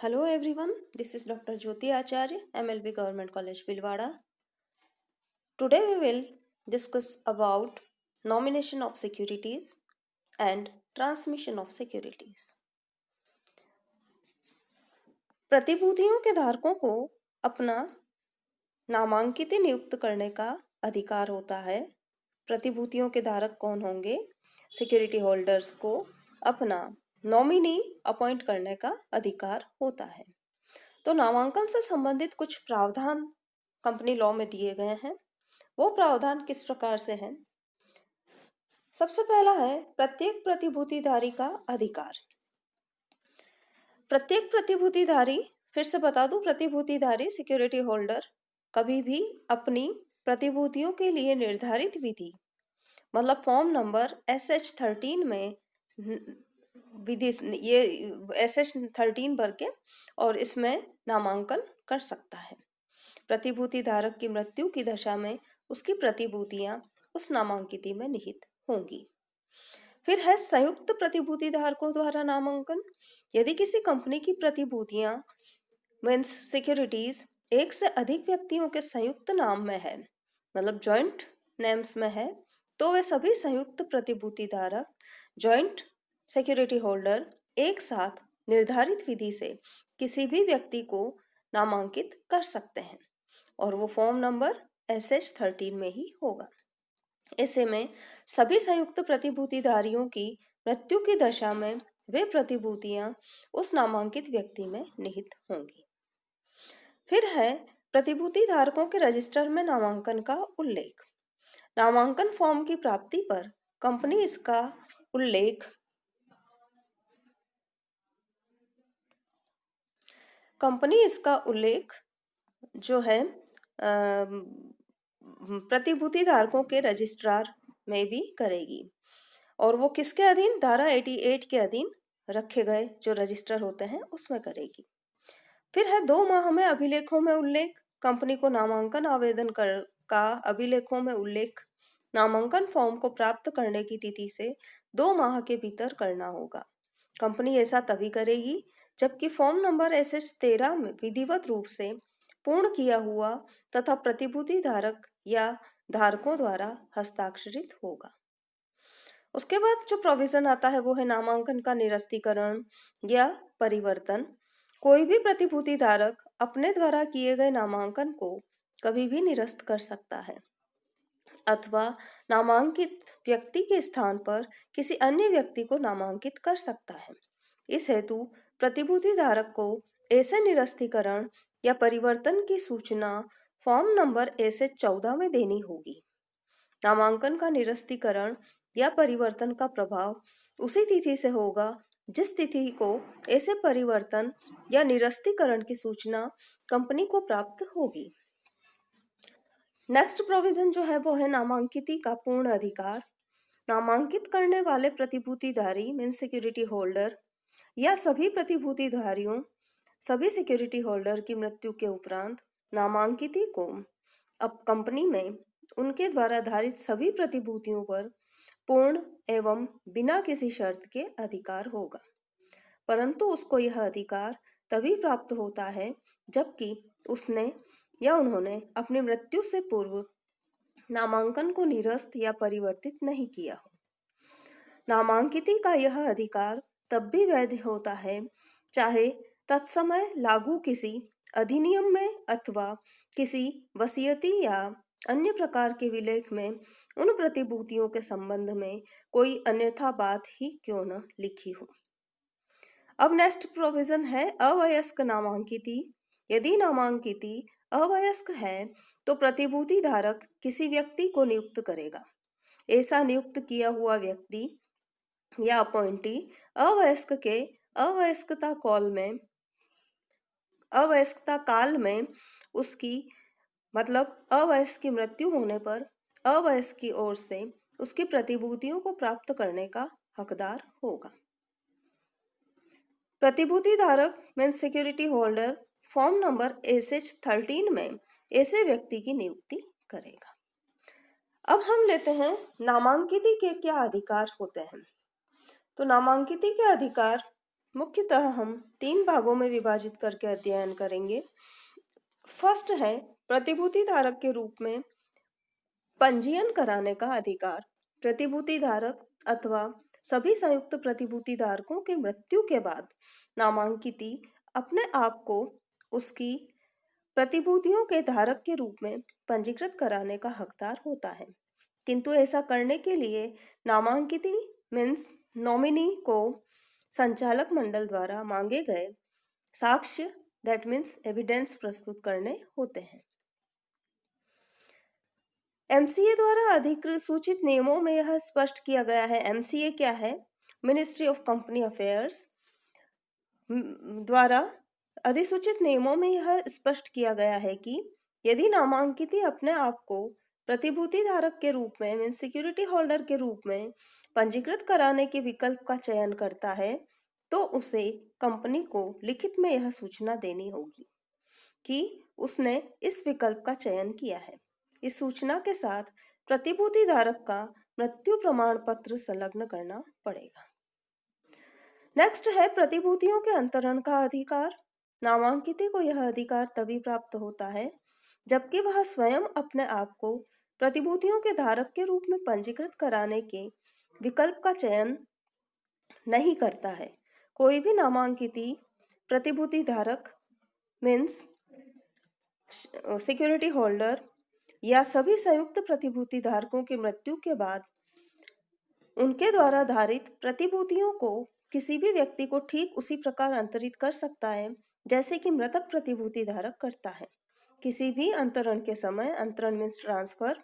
Hello everyone, this is Dr. Jyoti Acharya, MLB Government College, Bhilwara. Today we will discuss about nomination of securities and transmission of securities. प्रतिभूतियों के धारकों को अपना नामांकित नियुक्त करने का अधिकार होता है। प्रतिभूतियों के धारक कौन होंगे? सिक्योरिटी होल्डर्स को अपना नॉमिनी अपॉइंट करने का अधिकार होता है। तो नामांकन से संबंधित कुछ प्रावधान कंपनी लॉ में दिए गए हैं। वो प्रावधान किस प्रकार से हैं? सबसे पहला है प्रत्येक प्रतिभूतिधारी का अधिकार। प्रत्येक प्रतिभूतिधारी, फिर से बता दूं, प्रतिभूतिधारी सिक्योरिटी होल्डर कभी भी अपनी प्रतिभूतियों के लिए निर्धारित विधि मतलब फॉर्म नंबर SH13 में विधि ये SH13 भर के और इसमें नामांकन कर सकता है। प्रतिभूति धारक की मृत्यु की दशा में उसकी प्रतिभूतियां उस नामांकित में निहित होंगी। फिर है संयुक्त प्रतिभूति धारकों द्वारा नामांकन। यदि किसी कंपनी की प्रतिभूतियां मीन्स सिक्योरिटीज एक से अधिक व्यक्तियों के संयुक्त नाम में है, मतलब जॉइंट नेम्स में है, तो वे सभी संयुक्त प्रतिभूति धारक जॉइंट सिक्योरिटी होल्डर एक साथ निर्धारित विधि से किसी भी व्यक्ति को नामांकित कर सकते हैं और वो फॉर्म नंबर SH13 में ही होगा। ऐसे में सभी संयुक्त प्रतिभूतिधारियों की मृत्यु की दशा में वे प्रतिभूतियां उस नामांकित व्यक्ति में निहित होंगी। फिर है प्रतिभूति धारकों के रजिस्टर में नामांकन का उल्लेख। नामांकन फॉर्म की प्राप्ति पर कंपनी इसका उल्लेख जो है प्रतिभूति धारकों के रजिस्ट्रार में भी करेगी और वो किसके अधीन? धारा 88 के अधीन रखे गए जो रजिस्टर होते हैं उसमें करेगी। फिर है 2 माह में अभिलेखों में उल्लेख। कंपनी को नामांकन आवेदन का अभिलेखों में उल्लेख नामांकन फॉर्म को प्राप्त करने की तिथि से 2 माह के भीतर करना होगा। कंपनी ऐसा तभी करेगी जबकि फॉर्म नंबर SH13 में विधिवत रूप से पूर्ण किया हुआ तथा प्रतिभूति धारक या धारकों द्वारा हस्ताक्षरित होगा। उसके बाद जो प्रोविजन आता है वो है नामांकन का निरस्तीकरण या परिवर्तन। कोई भी प्रतिभूति धारक अपने द्वारा किए गए नामांकन को कभी भी निरस्त कर सकता है अथवा नामांकित व्यक्ति के स्थान पर किसी अन्य व्यक्ति को नामांकित कर सकता है। इस हेतु प्रतिभूति धारक को ऐसे निरस्तीकरण या परिवर्तन की सूचना फॉर्म नंबर SH14 में देनी होगी। नामांकन का निरस्तीकरण या परिवर्तन का प्रभाव उसी तिथि से होगा जिस तिथि को ऐसे परिवर्तन या निरस्तीकरण की सूचना कंपनी को प्राप्त होगी। नेक्स्ट प्रोविजन जो है वो है नामांकिती का पूर्ण अधिकार। नामांकित करने वाले प्रतिभूतिधारी मीन सिक्योरिटी होल्डर या सभी प्रतिभूतिधारियों सभी सिक्योरिटी होल्डर की मृत्यु के उपरांत नामांकिती को अब कंपनी में उनके द्वारा धारित सभी प्रतिभूतियों पर पूर्ण एवं बिना किसी शर्त के अधिकार होगा, परंतु उसको यह अधिकार तभी प्राप्त होता है जबकि उसने या उन्होंने अपनी मृत्यु से पूर्व नामांकन को निरस्त या परिवर्तित नहीं किया हो। नामांकिती का यह अधिकार तब भी वैध होता है चाहे तत्समय लागू किसी अधिनियम में अथवा किसी वसीयती या अन्य प्रकार के विलेख में उन प्रतिभूतियों के संबंध में कोई अन्यथा बात ही क्यों न लिखी हो। अब नेक्स्ट प्रोविजन है अवयस्क नामांकिती। यदि नामांकिती अवयस्क है तो प्रतिभूति धारक किसी व्यक्ति को नियुक्त करेगा। ऐसा नियुक्त किया हुआ व्यक्ति या अपॉइंटी अवयस्क के अवयस्कता काल में उसकी मतलब अवयस्क की मृत्यु होने पर अवयस्क की ओर से उसकी प्रतिभूतियों को प्राप्त करने का हकदार होगा। प्रतिभूति धारक mean security holder form number SH13 में ऐसे व्यक्ति की नियुक्ति करेगा। अब हम लेते हैं नामांकिती के क्या अधिकार होते हैं। तो नामांकिती के अधिकार मुख्यतः हम 3 भागों में विभाजित करके अध्ययन करेंगे। फर्स्ट है प्रतिभूति धारक के रूप में पंजीयन कराने का अधिकार। प्रतिभूति धारक अथवा सभी संयुक्त प्रतिभूति धारकों की मृत्यु के बाद नामांकिती अपने आप को उसकी प्रतिभूतियों के धारक के रूप में पंजीकृत कराने का हकदार होता है, किंतु ऐसा करने के लिए नामांकिती मीन्स नॉमिनी को संचालक मंडल द्वारा मांगे गए साक्ष्य दैट मीन्स एविडेंस प्रस्तुत करने होते हैं। एमसीए द्वारा अधिकृत सूचित नियमों में यह स्पष्ट किया गया है। एमसीए क्या है? मिनिस्ट्री ऑफ कंपनी अफेयर्स द्वारा अधिसूचित नियमों में यह स्पष्ट किया गया है कि यदि नामांकिती अपने आप को प्रतिभूति धारक के रूप में मीन सिक्योरिटी होल्डर के रूप में पंजीकृत कराने के विकल्प का चयन करता है तो उसे कंपनी को लिखित में यह सूचना देनी होगी कि उसने इस विकल्प का चयन किया है। इस सूचना के साथ प्रतिभूति धारक का मृत्यु प्रमाण पत्र संलग्न करना पड़ेगा। नेक्स्ट है प्रतिभूतियों के अंतरण का अधिकार। नामांकिती को यह अधिकार तभी प्राप्त होता है जबकि वह स्वयं अपने आप को प्रतिभूतियों के धारक के रूप में पंजीकृत कराने के विकल्प का चयन नहीं करता है। कोई भी नामांकिती प्रतिभूति धारक मीन्स सिक्योरिटी होल्डर या सभी संयुक्त प्रतिभूति धारकों की मृत्यु के बाद उनके द्वारा धारित प्रतिभूतियों को किसी भी व्यक्ति को ठीक उसी प्रकार अंतरित कर सकता है जैसे कि मृतक प्रतिभूति धारक करता है। किसी भी अंतरण के समय, अंतरण मीन्स ट्रांसफर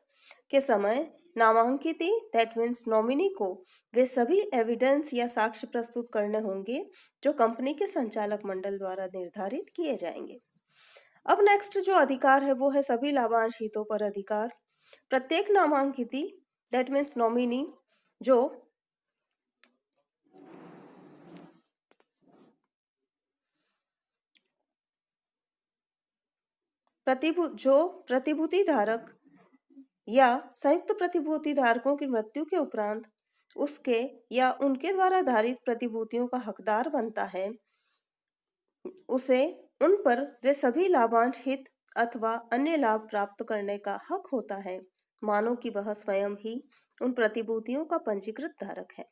के समय नामांकिती दैट मीन्स नॉमिनी को वे सभी एविडेंस या साक्ष्य प्रस्तुत करने होंगे जो कंपनी के संचालक मंडल द्वारा निर्धारित किए जाएंगे। अब नेक्स्ट जो अधिकार है वो है सभी लाभांश हितों पर अधिकार। प्रत्येक नामांकिती दैट मीन्स नॉमिनी जो प्रतिभूति धारक या संयुक्त प्रतिभूति धारकों की मृत्यु के उपरांत उसके या उनके द्वारा धारित प्रतिभूतियों का हकदार बनता है, उसे उन पर वे सभी लाभांश हित अथवा अन्य लाभ प्राप्त करने का हक होता है मानो कि वह स्वयं ही उन प्रतिभूतियों का पंजीकृत धारक है।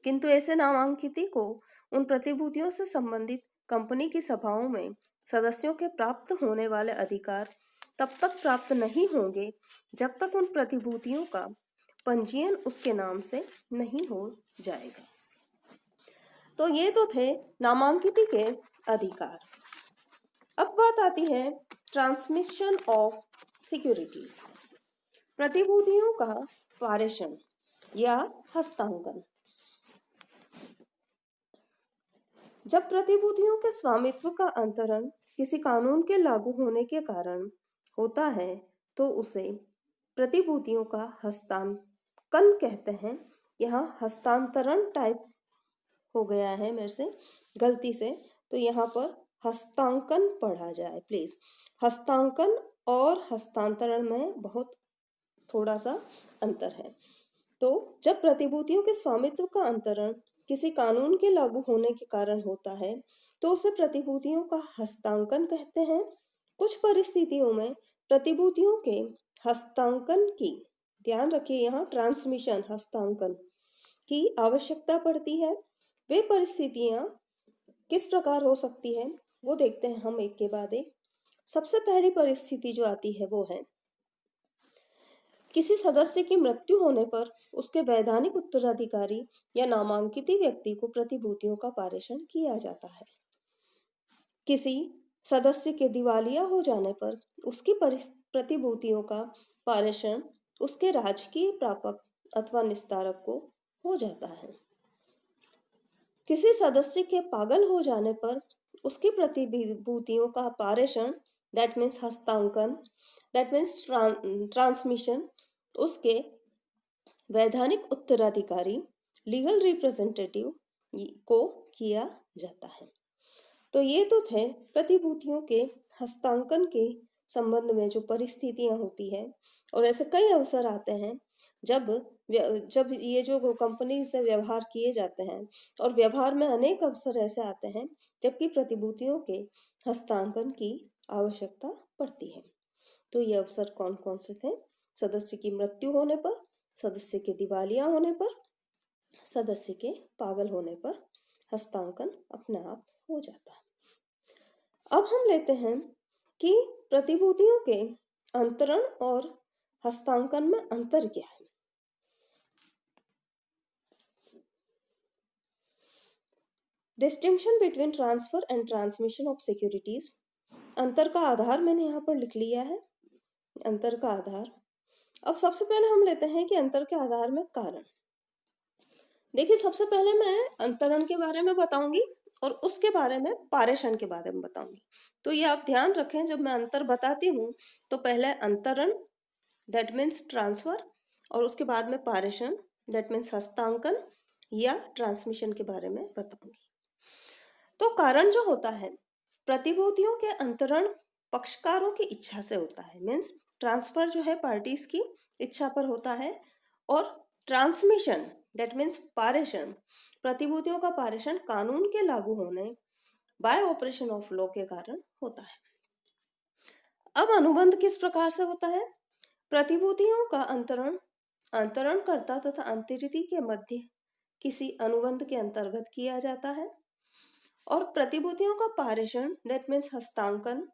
किंतु ऐसे नामांकिती को उन प्रतिभूतियों से संबंधित कंपनी की सभाओं में सदस्यों के प्राप्त होने वाले अधिकार तब तक प्राप्त नहीं होंगे जब तक उन प्रतिभूतियों का पंजीयन उसके नाम से नहीं हो जाएगा। तो ये तो थे नामांकिती के अधिकार। अब बात आती है ट्रांसमिशन ऑफ सिक्योरिटीज, प्रतिभूतियों का पारेषण या हस्तांतरण। जब प्रतिभूतियों के स्वामित्व का अंतरण किसी कानून के लागू होने के कारण होता है तो उसे प्रतिभूतियों का हस्तांतरण कहते हैं। यहाँ हस्तांतरण टाइप हो गया है मेरे से गलती से, तो यहाँ पर हस्तांकन पढ़ा जाए प्लीज। हस्तांकन और हस्तांतरण में बहुत थोड़ा सा अंतर है। तो जब प्रतिभूतियों के स्वामित्व का अंतरण किसी कानून के लागू होने के कारण होता है तो उसे प्रतिभूतियों का हस्तांकन कहते हैं। कुछ परिस्थितियों में प्रतिभूतियों के हस्तांकन की, ध्यान रखिए यहाँ ट्रांसमिशन हस्तांकन की आवश्यकता पड़ती है। वे परिस्थितियां किस प्रकार हो सकती है वो देखते हैं हम एक के बाद एक। सबसे पहली परिस्थिति जो आती है वो है किसी सदस्य की मृत्यु होने पर उसके वैधानिक उत्तराधिकारी या नामांकिती व्यक्ति को प्रतिभूतियों का पारेषण किया जाता है। किसी सदस्य के दिवालिया हो जाने पर उसकी प्रतिभूतियों का पारेषण उसके राजकीय प्रापक अथवा निस्तारक को हो जाता है। किसी सदस्य के पागल हो जाने पर उसकी प्रतिभूतियों का पारेषण दैट मीन्स हस्तांकन दैट मीन्स ट्रांसमिशन उसके वैधानिक उत्तराधिकारी लीगल रिप्रेजेंटेटिव को किया जाता है। तो ये तो थे प्रतिभूतियों के हस्तांकन के संबंध में जो परिस्थितियां होती है, और ऐसे कई अवसर आते हैं जब जब ये जो कंपनी से व्यवहार किए जाते हैं और व्यवहार में अनेक अवसर ऐसे आते हैं जबकि प्रतिभूतियों के हस्तांतरण की आवश्यकता पड़ती है। तो ये अवसर कौन कौन से थे? सदस्य की मृत्यु होने पर, सदस्य के दिवालिया होने पर, सदस्य के पागल होने पर हस्तांतरण अपने आप हो जाता है। अब हम लेते हैं कि प्रतिभूतियों के अंतरण और हस्तांतरण में अंतर क्या है। Distinction between transfer and transmission of securities. अंतर का आधार मैंने यहाँ पर लिख लिया है, अंतर का आधार। अब सबसे पहले हम लेते हैं कि अंतर के आधार में कारण। देखिए, सबसे पहले मैं अंतरण के बारे में बताऊंगी और उसके बारे में पारेषण के बारे में बताऊंगी। तो ये आप ध्यान रखें, जब मैं अंतर बताती हूँ तो पहले अंतरण दैट मीन्स ट्रांसफर और उसके बाद में पारेषण दैट मीन्स हस्तांतरण या ट्रांसमिशन के बारे में बताऊंगी। तो कारण जो होता है, प्रतिभूतियों के अंतरण पक्षकारों की इच्छा से होता है, मीन्स ट्रांसफर जो है पार्टीज की इच्छा पर होता है, और ट्रांसमिशन दैट मीन्स पारेषण, प्रतिभूतियों का पारेषण कानून के लागू होने बाय ऑपरेशन ऑफ लॉ के कारण होता है। अब अनुबंध किस प्रकार से होता है? प्रतिभूतियों का अंतरण अंतरणकर्ता तथा अंतरिती के मध्य किसी अनुबंध के अंतर्गत किया जाता है, और प्रतिभूतियों का पारेषण दैट मीन्स हस्तांतरण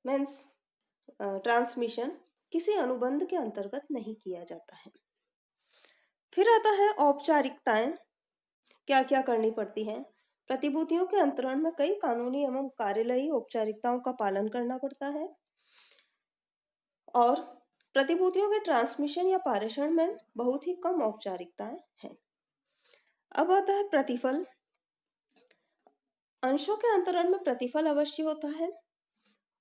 मीन्स ट्रांसमिशन किसी अनुबंध के अंतर्गत नहीं किया जाता है। फिर आता है औपचारिकताएं, क्या क्या करनी पड़ती हैं। प्रतिभूतियों के अंतरण में कई कानूनी एवं कार्यलयी औपचारिकताओं का पालन करना पड़ता है, और प्रतिभूतियों के ट्रांसमिशन या पारेषण में बहुत ही कम औपचारिकताएं हैं। अब आता है प्रतिफल। अंशों के अंतरण में प्रतिफल अवश्य होता है,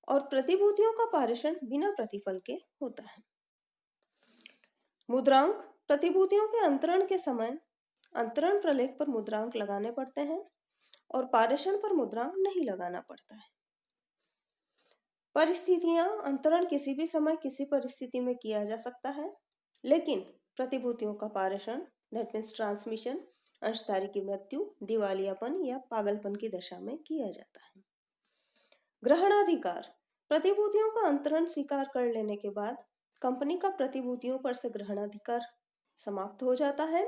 और प्रतिभूतियों का पारेषण बिना प्रतिफल के होता है। मुद्रांक, प्रतिभूतियों के अंतरण के समय अंतरण प्रलेख पर मुद्रांक लगाने पड़ते हैं और पारेषण पर मुद्रांक नहीं लगाना पड़ता है। परिस्थितियां, अंतरण किसी भी समय किसी परिस्थिति में किया जा सकता है, लेकिन प्रतिभूतियों का पारेषण दैट मीन्स ट्रांसमिशन अंशधारी की मृत्यु, दिवालियापन या पागलपन की दशा में किया जाता है। ग्रहणाधिकार, प्रतिभूतियों का अंतरण स्वीकार कर लेने के बाद कंपनी का प्रतिभूतियों पर से ग्रहणाधिकार समाप्त हो जाता है,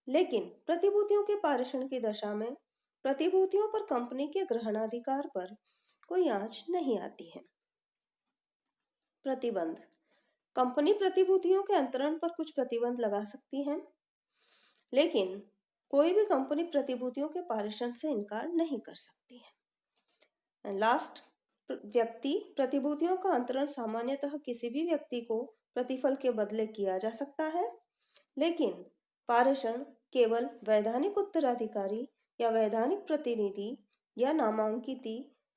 लेकिन प्रतिभूतियों के पारेषण की दशा में प्रतिभूतियों पर कंपनी के ग्रहणाधिकार पर कोई आंच नहीं आती है। प्रतिबंध, कंपनी प्रतिभूतियों के अंतरण पर कुछ प्रतिबंध लगा सकती है, लेकिन कोई भी कंपनी प्रतिभूतियों के पारेषण से इनकार नहीं कर सकती है। लास्ट, व्यक्ति प्रतिभूतियों का अंतरण सामान्यतः किसी भी व्यक्ति को प्रतिफल के बदले किया जा सकता है, लेकिन पारेषण केवल वैधानिक उत्तराधिकारी या वैधानिक प्रतिनिधि या नामांकित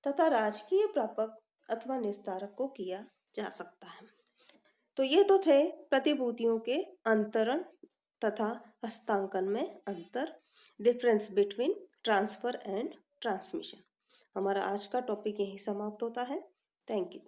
तथा राजकीय प्रापक अथवा निस्तारक को किया जा सकता है। तो ये तो थे प्रतिभूतियों के अंतरण तथा हस्तांतरण में अंतर, difference between transfer and transmission. हमारा आज का टॉपिक यही समाप्त होता है। Thank you.